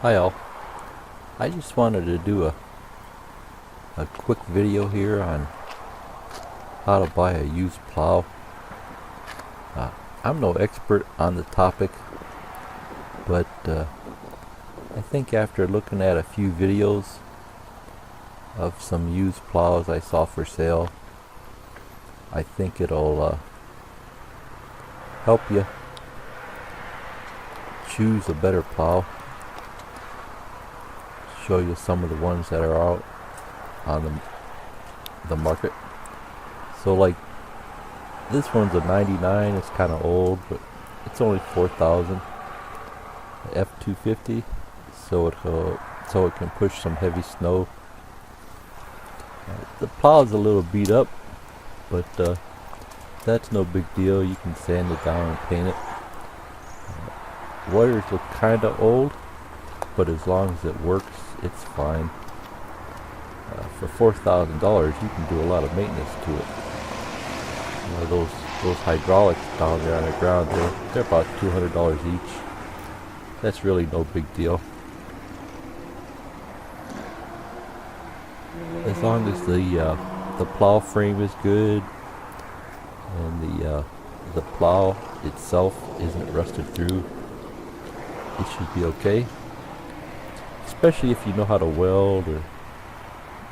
Hi all. I just wanted to do a quick video here on how to buy a used plow. I'm no expert on the topic, but I think after looking at a few videos of some used plows I saw for sale, I think it'll help you choose a better plow. Show you some of the ones that are out on the market. So like this one's a 99, it's kind of old, but it's only 4,000 F250, so it can push some heavy snow. The plow is a little beat up, but that's no big deal. You can sand it down and paint it. Wires look kind of old, but as long as it works, it's fine. For $4,000, you can do a lot of maintenance to it. Those hydraulics down there on the ground, they're about $200 each. That's really no big deal. As long as the plow frame is good and the plow itself isn't rusted through, it should be okay. Especially if you know how to weld, or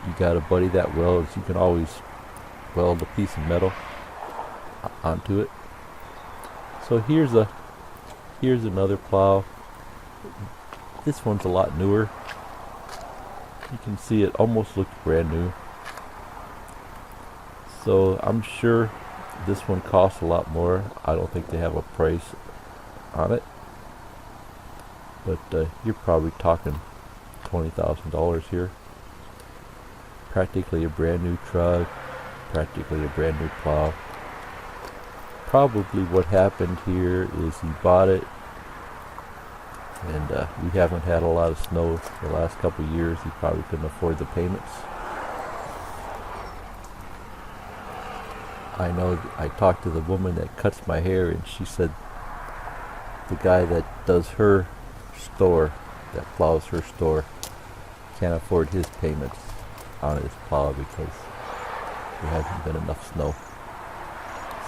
you got a buddy that welds, you can always weld a piece of metal onto it. So here's another plow. This one's a lot newer. You can see it almost looks brand new. So I'm sure this one costs a lot more. I don't think they have a price on it, but you're probably talking $20,000 here. Practically a brand new truck, practically a brand new plow. Probably what happened here is he bought it, and we haven't had a lot of snow the last couple of years. He probably couldn't afford the payments. I know I talked to the woman that cuts my hair, and she said the guy that does her store, that plows her store, can't afford his payments on his plow because there hasn't been enough snow.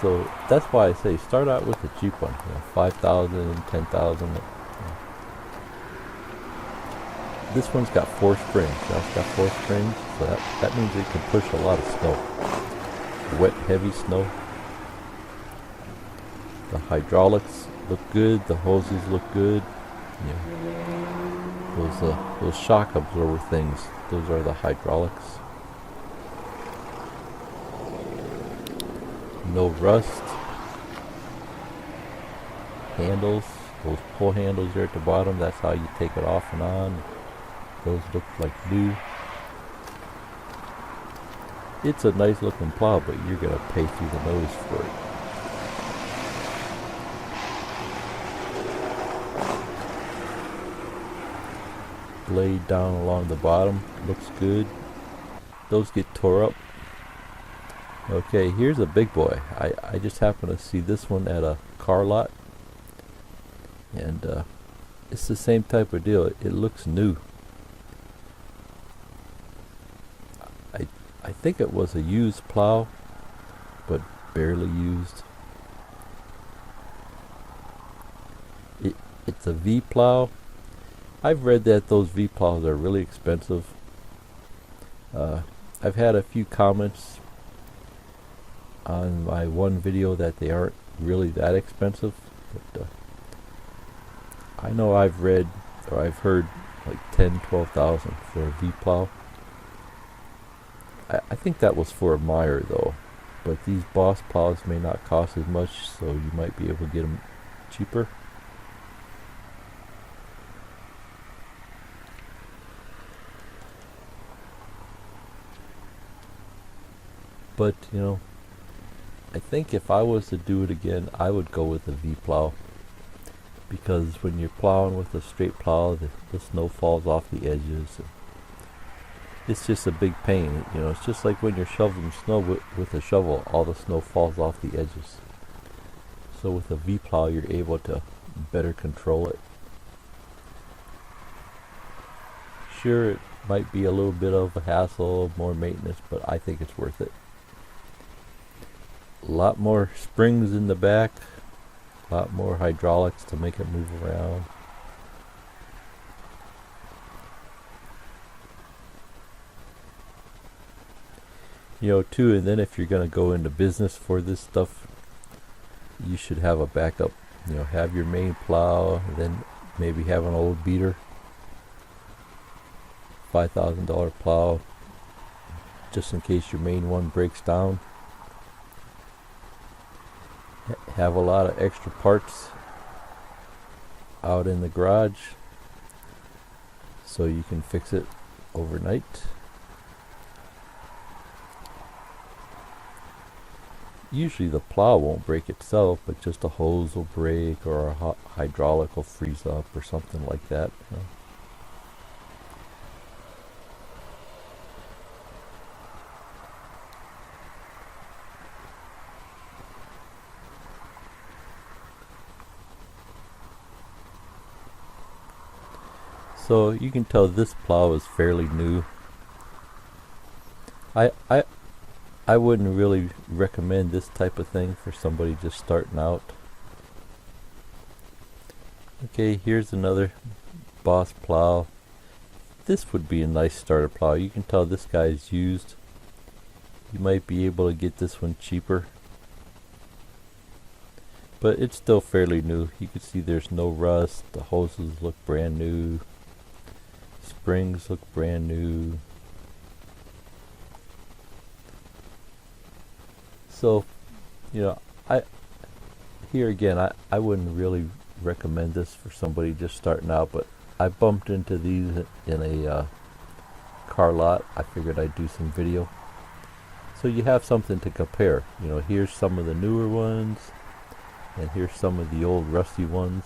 So that's why I say start out with a cheap one, 5,000, 10,000. This one's got 4 springs. That's got 4 springs, so that means it can push a lot of snow. Wet, heavy snow. The hydraulics look good. The hoses look good. Those shock absorber things, those are the hydraulics. No rust. Handles, those pull handles there at the bottom, that's how you take it off and on. Those look like new. It's a nice looking plow, but you're gonna pay through the nose for it. Blade down along the bottom looks good. Those get tore up. Okay, here's a big boy. I just happened to see this one at a car lot, and it's the same type of deal. It looks new. I think it was a used plow, but barely used. It's a V plow. I've read that those V plows are really expensive. I've had a few comments on my one video that they aren't really that expensive, but I know I've read or I've heard like 10,000-12,000 for a V plow. I think that was for a Meyer though, but these Boss plows may not cost as much, so you might be able to get them cheaper. But I think if I was to do it again, I would go with a V plow, because when you're plowing with a straight plow, the snow falls off the edges. It's just a big pain. It's just like when you're shoveling snow with a shovel, all the snow falls off the edges. So with a V plow, you're able to better control it. Sure, it might be a little bit of a hassle, more maintenance, but I think it's worth it. A lot more springs in the back, a lot more hydraulics to make it move around. You know, too, and then if you're going to go into business for this stuff, you should have a backup. You know, have your main plow, and then maybe have an old beater, $5,000 plow, just in case your main one breaks down. Have a lot of extra parts out in the garage so you can fix it overnight. Usually the plow won't break itself, but just a hose will break or a hydraulic will freeze up or something like that. You know. So you can tell this plow is fairly new. I wouldn't really recommend this type of thing for somebody just starting out. Okay, here's another Boss plow. This would be a nice starter plow. You can tell this guy's used. You might be able to get this one cheaper, but it's still fairly new. You can see there's no rust. The hoses look brand new. Springs look brand new. So, you know, I wouldn't really recommend this for somebody just starting out, but I bumped into these in a car lot. I figured I'd do some video. So you have something to compare. You know, here's some of the newer ones, and here's some of the old rusty ones.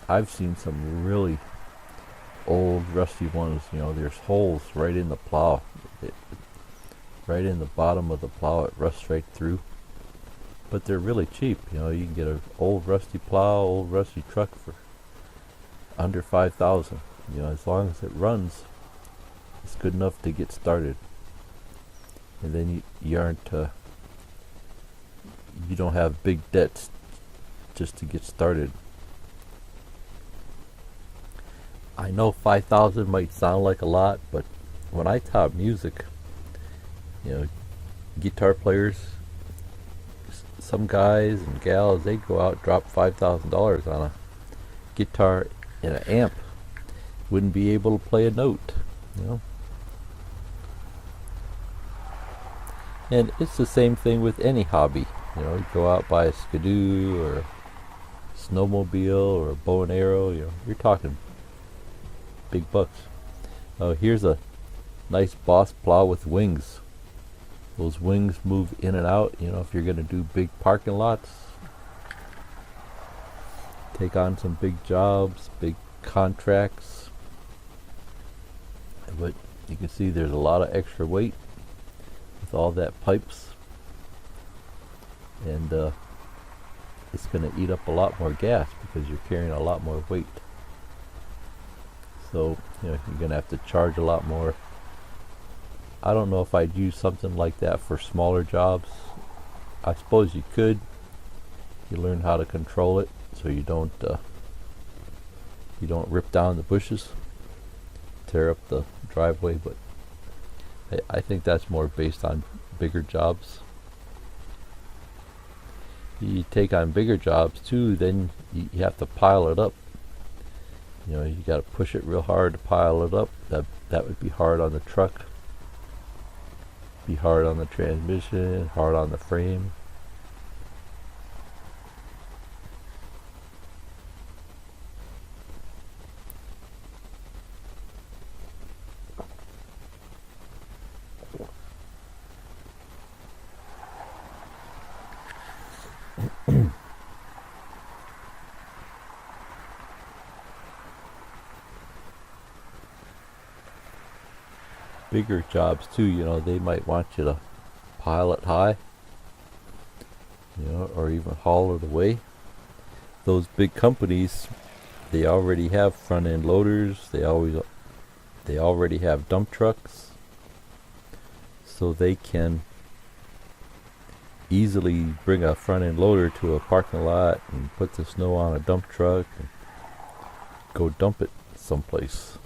I've seen some really old rusty ones. You know, there's holes right in the plow. Right in the bottom of the plow, it rusts right through. But they're really cheap. You know, you can get an old rusty plow, old rusty truck for under $5,000. You know, as long as it runs, it's good enough to get started. And then you aren't, you don't have big debts just to get started. I know 5,000 might sound like a lot, but when I taught music, you know, guitar players, some guys and gals, they go out and drop $5,000 on a guitar and an amp. Wouldn't be able to play a note, you know. And it's the same thing with any hobby. You know, you go out, buy a skidoo or a snowmobile or a bow and arrow. You know, you're talking big bucks. Oh, here's a nice Boss plow with wings. Those wings move in and out. You know, if you're going to do big parking lots, take on some big jobs, big contracts. But you can see there's a lot of extra weight with all that pipes, and it's going to eat up a lot more gas because you're carrying a lot more weight. So, you know, you're going to have to charge a lot more. I don't know if I'd use something like that for smaller jobs. I suppose you could. You learn how to control it so you don't rip down the bushes, tear up the driveway. But I think that's more based on bigger jobs. You take on bigger jobs too, then you have to pile it up. You know, you got to push it real hard to pile it up. That would be hard on the truck. Be hard on the transmission, hard on the frame. Bigger jobs too, you know, they might want you to pile it high, you know, or even haul it away. Those big companies, they already have front end loaders. They already have dump trucks, so they can easily bring a front end loader to a parking lot and put the snow on a dump truck and go dump it someplace.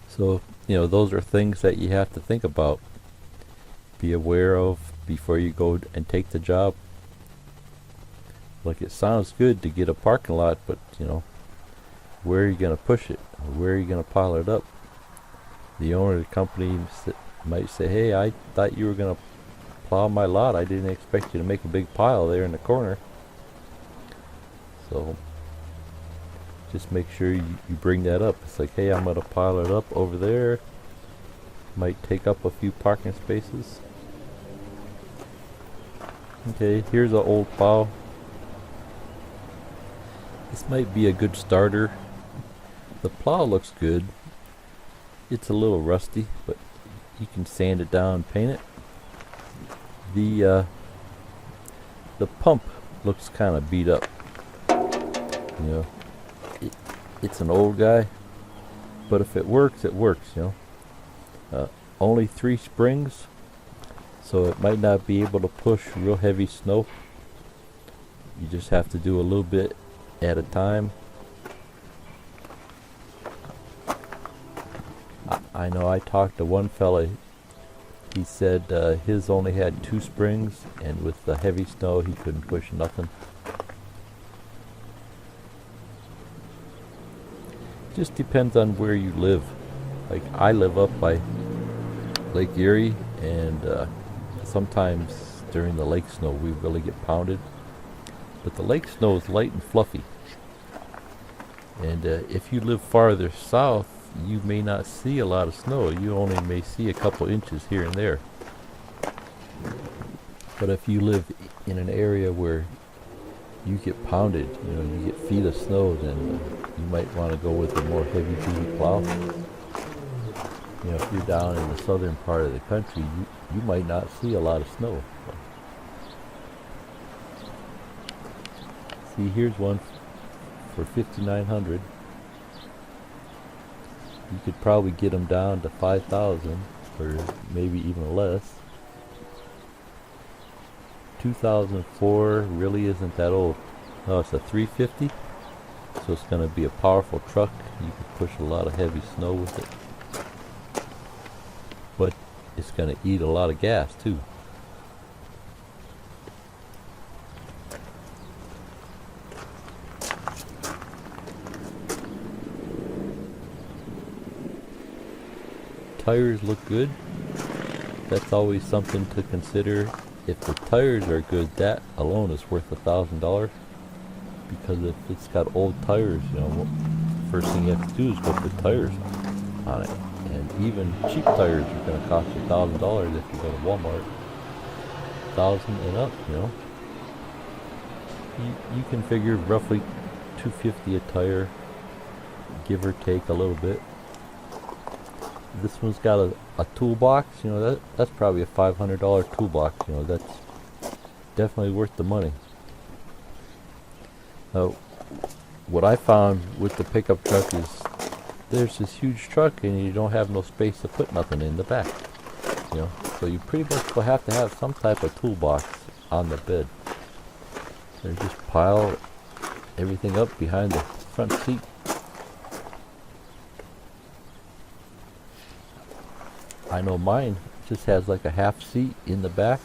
So, those are things that you have to think about, be aware of before you go and take the job. Like, it sounds good to get a parking lot, but where are you going to push it? Or where are you going to pile it up? The owner of the company might say, hey, I thought you were going to plow my lot. I didn't expect you to make a big pile there in the corner. So just make sure you bring that up. It's like, hey, I'm going to pile it up over there. Might take up a few parking spaces. Okay, here's an old plow. This might be a good starter. The plow looks good. It's a little rusty, but you can sand it down and paint it. The pump looks kind of beat up. It's an old guy, but if it works, it works. Only 3 springs, so it might not be able to push real heavy snow. You just have to do a little bit at a time. I know I talked to one fella. He said his only had 2 springs, and with the heavy snow he couldn't push nothing. Just depends on where you live. Like, I live up by Lake Erie, and sometimes during the lake snow we really get pounded. But the lake snow is light and fluffy. And if you live farther south, you may not see a lot of snow. You only may see a couple inches here and there. But if you live in an area where you get pounded, you get feet of snow, then you might want to go with a more heavy-duty plow. If you're down in the southern part of the country, you might not see a lot of snow. See, here's one for $5,900. You could probably get them down to $5,000, or maybe even less. 2004 really isn't that old. No, it's a 350, so it's going to be a powerful truck. You can push a lot of heavy snow with it, but it's going to eat a lot of gas too. Tires look good. That's always something to consider. If the tires are good, that alone is worth $1,000. Because if it's got old tires, first thing you have to do is go put tires on it. And even cheap tires are going to cost you $1,000 if you go to Walmart. 1,000 and up, You can figure roughly $250 a tire, give or take a little bit. This one's got a toolbox, that's probably a $500 toolbox, that's definitely worth the money. What I found with the pickup truck is there's this huge truck and you don't have no space to put nothing in the back, so you pretty much will have to have some type of toolbox on the bed. They just pile everything up behind the front seat. I know mine just has like a half seat in the back,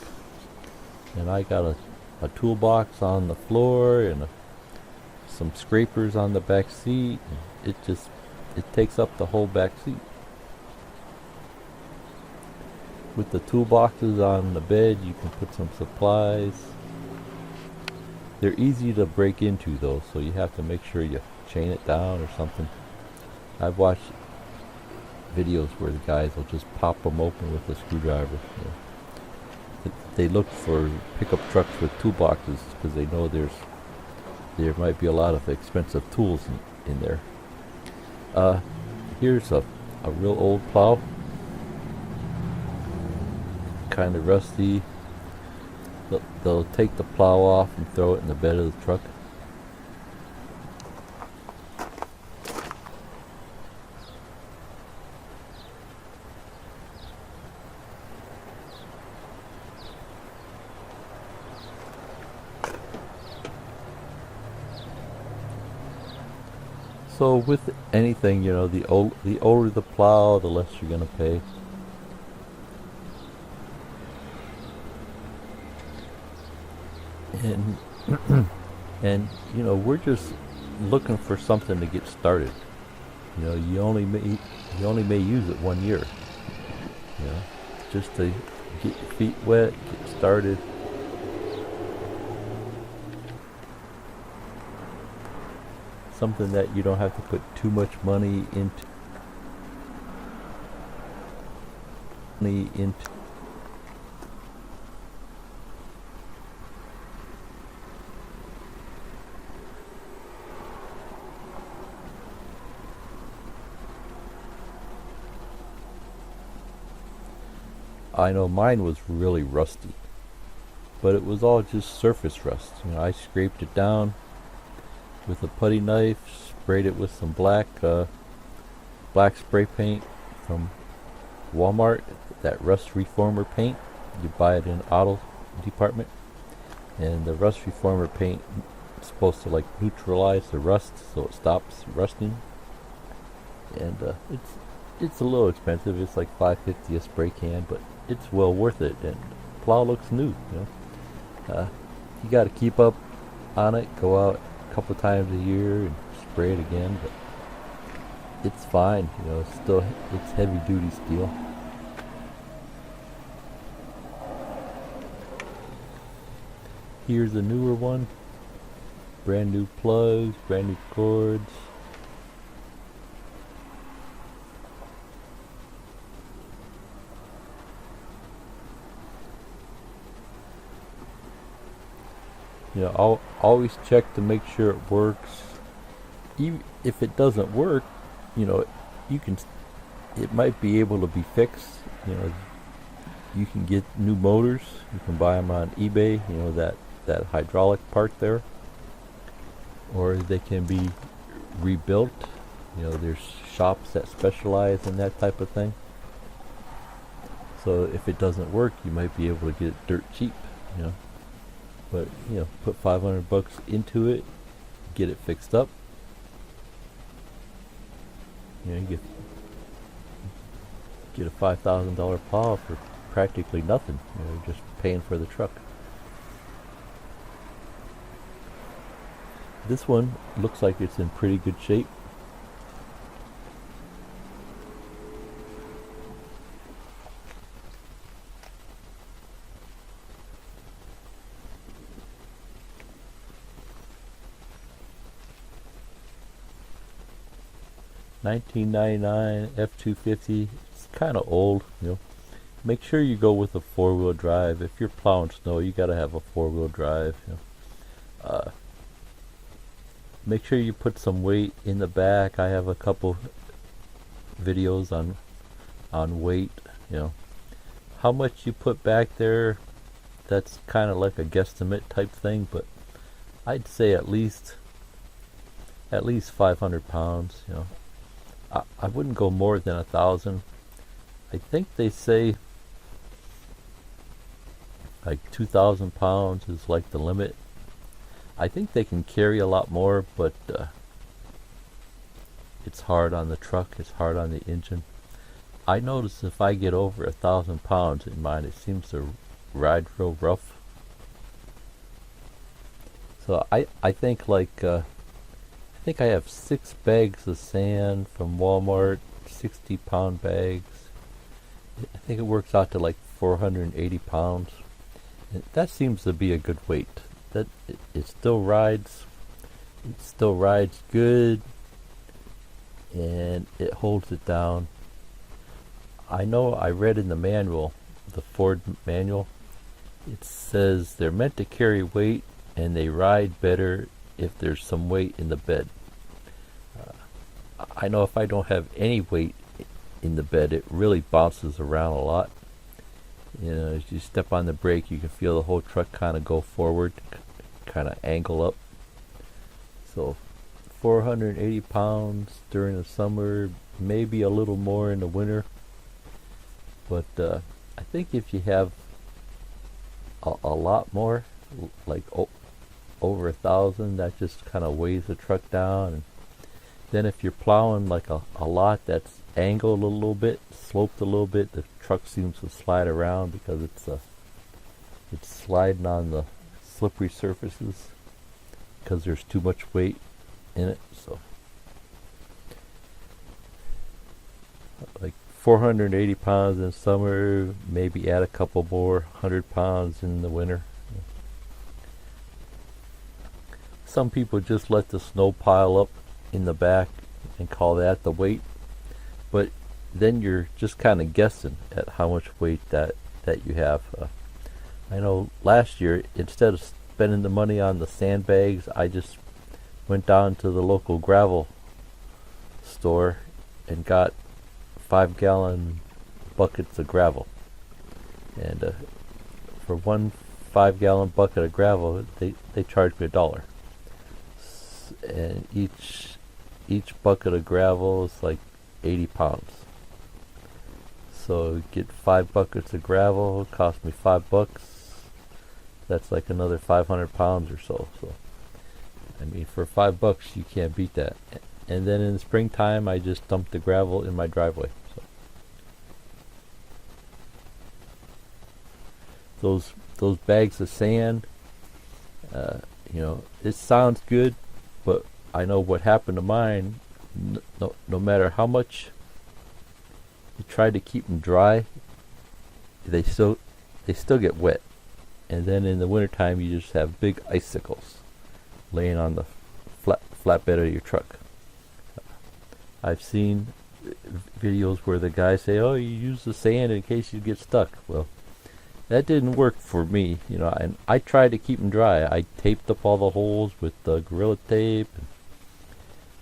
and I got a toolbox on the floor and some scrapers on the back seat. It takes up the whole back seat. With the toolboxes on the bed, you can put some supplies. They're easy to break into though, so you have to make sure you chain it down or something. I've watched videos where the guys will just pop them open with a screwdriver. They look for pickup trucks with toolboxes because they know there might be a lot of expensive tools in there. Here's a real old plow. kind of rusty, they'll take the plow off and throw it in the bed of the truck. So with anything, the older the plow, the less you're gonna pay. And and we're just looking for something to get started. You only may use it 1 year. Just to get your feet wet, get started. Something that you don't have to put too much money into. I know mine was really rusty, but it was all just surface rust. I scraped it down with a putty knife, sprayed it with some black spray paint from Walmart, that rust reformer paint. You buy it in auto department, and the rust reformer paint is supposed to neutralize the rust so it stops rusting. And it's a little expensive. It's like $5.50 a spray can, but it's well worth it. And the plow looks new. You got to keep up on it. Go out a couple times a year and spray it again, but it's fine. It's heavy duty steel. Here's a newer one. Brand new plugs, brand new cords. I'll always check to make sure it works. Even if it doesn't work, it might be able to be fixed. You can get new motors. You can buy them on eBay. That hydraulic part there, or they can be rebuilt. There's shops that specialize in that type of thing. So if it doesn't work, you might be able to get it dirt cheap. But put $500 into it, get it fixed up. You get a $5,000 plow for practically nothing. Just paying for the truck. This one looks like it's in pretty good shape. $19.99 F250. It's kind of old. Make sure you go with a 4-wheel drive. If you're plowing snow, you got to have a 4-wheel drive. Make sure you put some weight in the back. I have a couple videos on weight. How much you put back there, that's kind of like a guesstimate type thing, but I'd say at least 500 pounds. I wouldn't go more than 1,000. I think they say 2,000 pounds is like the limit. I think they can carry a lot more, but it's hard on the truck. It's hard on the engine. I notice if I get over 1,000 pounds in mine, it seems to ride real rough. So I think I have 6 bags of sand from Walmart, 60-pound bags. I think it works out to 480 pounds. And that seems to be a good weight. That it still rides. It still rides good, and it holds it down. I know I read in the manual, the Ford manual, it says they're meant to carry weight and they ride better if there's some weight in the bed. I know if I don't have any weight in the bed, it really bounces around a lot. You know, as you step on the brake, you can feel the whole truck kind of go forward, kind of angle up. So 480 pounds during the summer, maybe a little more in the winter. But I think if you have a lot more, like over 1,000, that just kind of weighs the truck down. And then if you're plowing like a lot that's angled a little bit, sloped a little bit, the truck seems to slide around because it's sliding on the slippery surfaces because there's too much weight in it. So like 480 pounds in summer, maybe add a couple more 100 pounds in the winter. Some people just let the snow pile up in the back and call that the weight, but then you're just kind of guessing at how much weight that you have. I know last year, instead of spending the money on the sandbags, I just went down to the local gravel store and got 5-gallon buckets of gravel. And for one 5-gallon bucket of gravel, they charged me $1. And each bucket of gravel is like 80 pounds. So get 5 buckets of gravel, it cost me $5. That's like another 500 pounds or so. So I mean, for $5 you can't beat that. And then in the springtime, I just dump the gravel in my driveway. So those bags of sand, you know, it sounds good, but I know what happened to mine. No matter how much you try to keep them dry, they still get wet. And then in the wintertime, you just have big icicles laying on the flatbed of your truck. I've seen videos where the guys say, "Oh, you use the sand in case you get stuck." Well, that didn't work for me, you know. And I tried to keep them dry. I taped up all the holes with the Gorilla Tape, and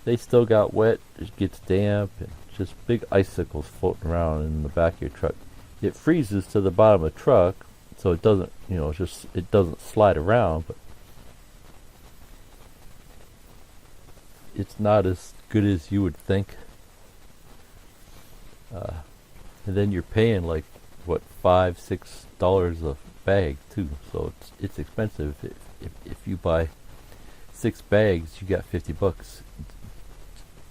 they still got wet. It gets damp, and just big icicles floating around in the back of your truck. It freezes to the bottom of the truck, so it doesn't, you know, it doesn't slide around, but it's not as good as you would think. And then you're paying like what, $5-6 a bag too, so it's expensive. If you buy 6 bags, you got $50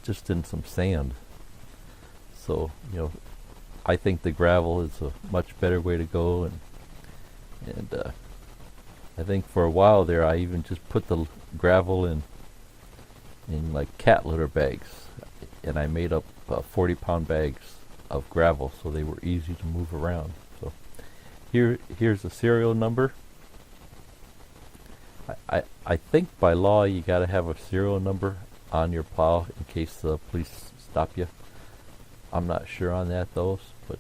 just in some sand. So, you know, I think the gravel is a much better way to go, and I think for a while there I even just put the gravel in like cat litter bags, and I made up 40-pound bags of gravel so they were easy to move around. So here's the serial number. I think by law you got to have a serial number on your plow in case the police stop you. I'm not sure on that though, but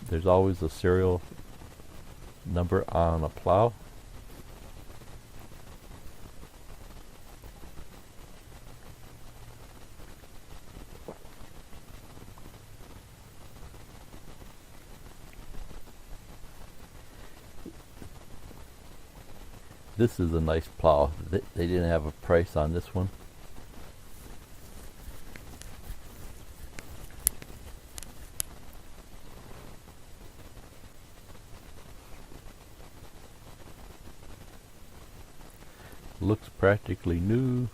there's always a serial number on a plow. This is a nice plow. They didn't have a price on this one. Looks practically new.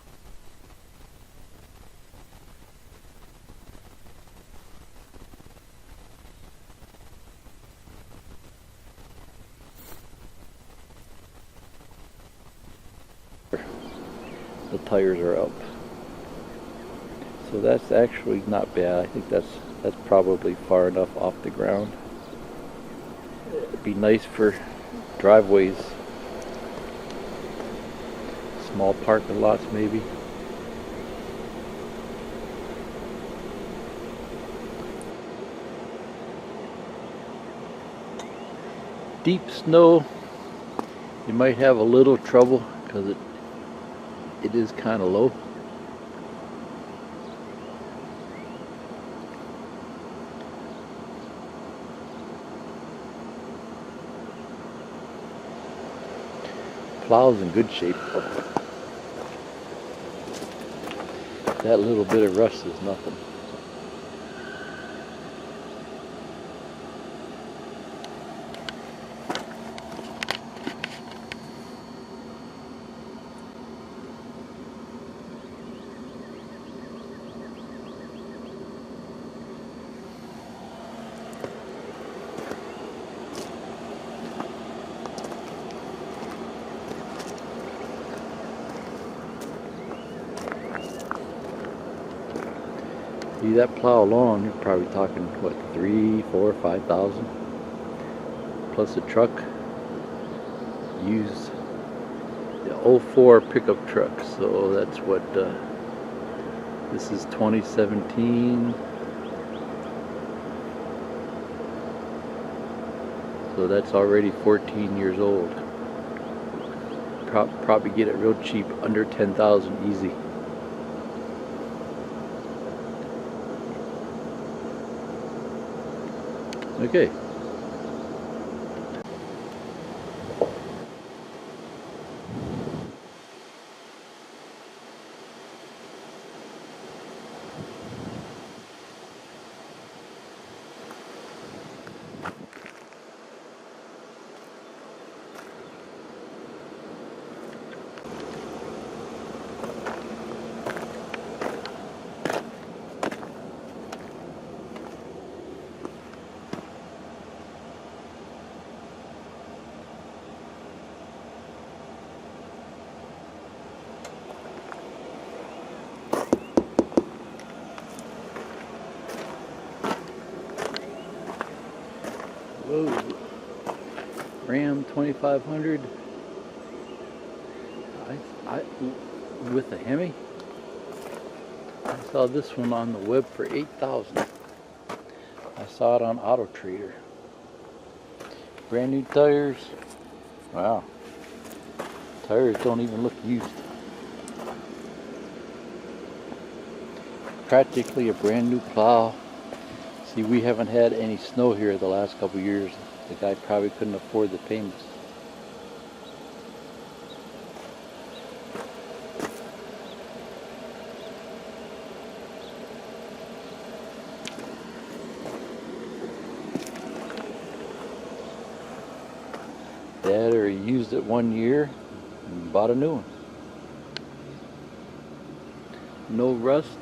The tires are up, so that's actually not bad. I think that's probably far enough off the ground. It'd be nice for driveways, small parking lots maybe. Deep snow, you might have a little trouble because it is kind of low. Plow's in good shape. That little bit of rust is nothing. See that plow alone, you're probably talking what, 3, 4, 5,000 plus a truck. Used the '04 pickup truck, so that's what this is 2017. So that's already 14 years old. Probably get it real cheap, under 10,000 easy. Okay. Whoa, Ram 2500. I with a Hemi. I saw this one on the web for 8,000. I saw it on Auto Trader. Brand new tires. Wow. Tires don't even look used. Practically a brand new plow. See, we haven't had any snow here the last couple years. The guy probably couldn't afford the payments. Dad or he used it 1 year and bought a new one. No rust.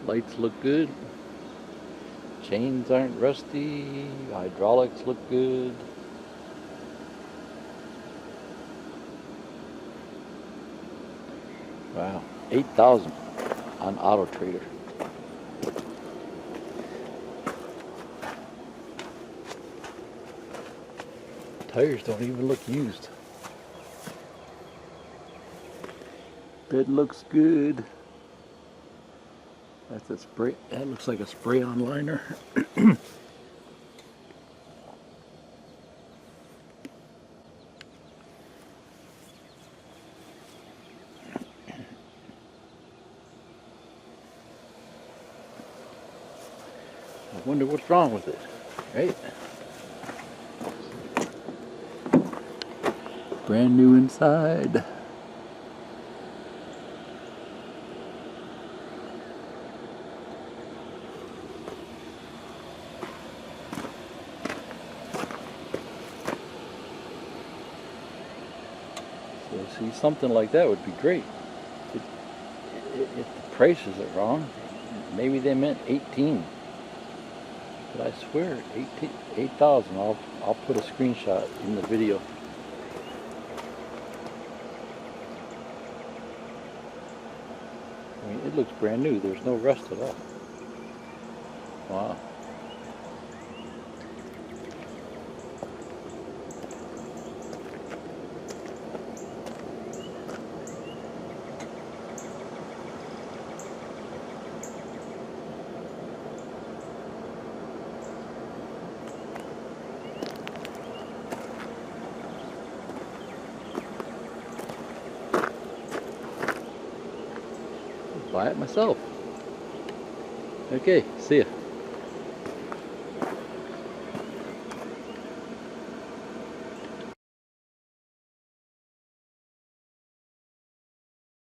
Lights look good. Chains aren't rusty. Hydraulics look good. Wow, 8,000 on Auto Trader. Tires don't even look used. Bed looks good. That's a spray. That looks like a spray-on liner. I wonder what's wrong with it, right? Brand new inside. So see, something like that would be great. If the prices are wrong, maybe they meant 18. But I swear, 8,000. I'll put a screenshot in the video. I mean, it looks brand new. There's no rust at all. Wow. Buy it myself. Okay.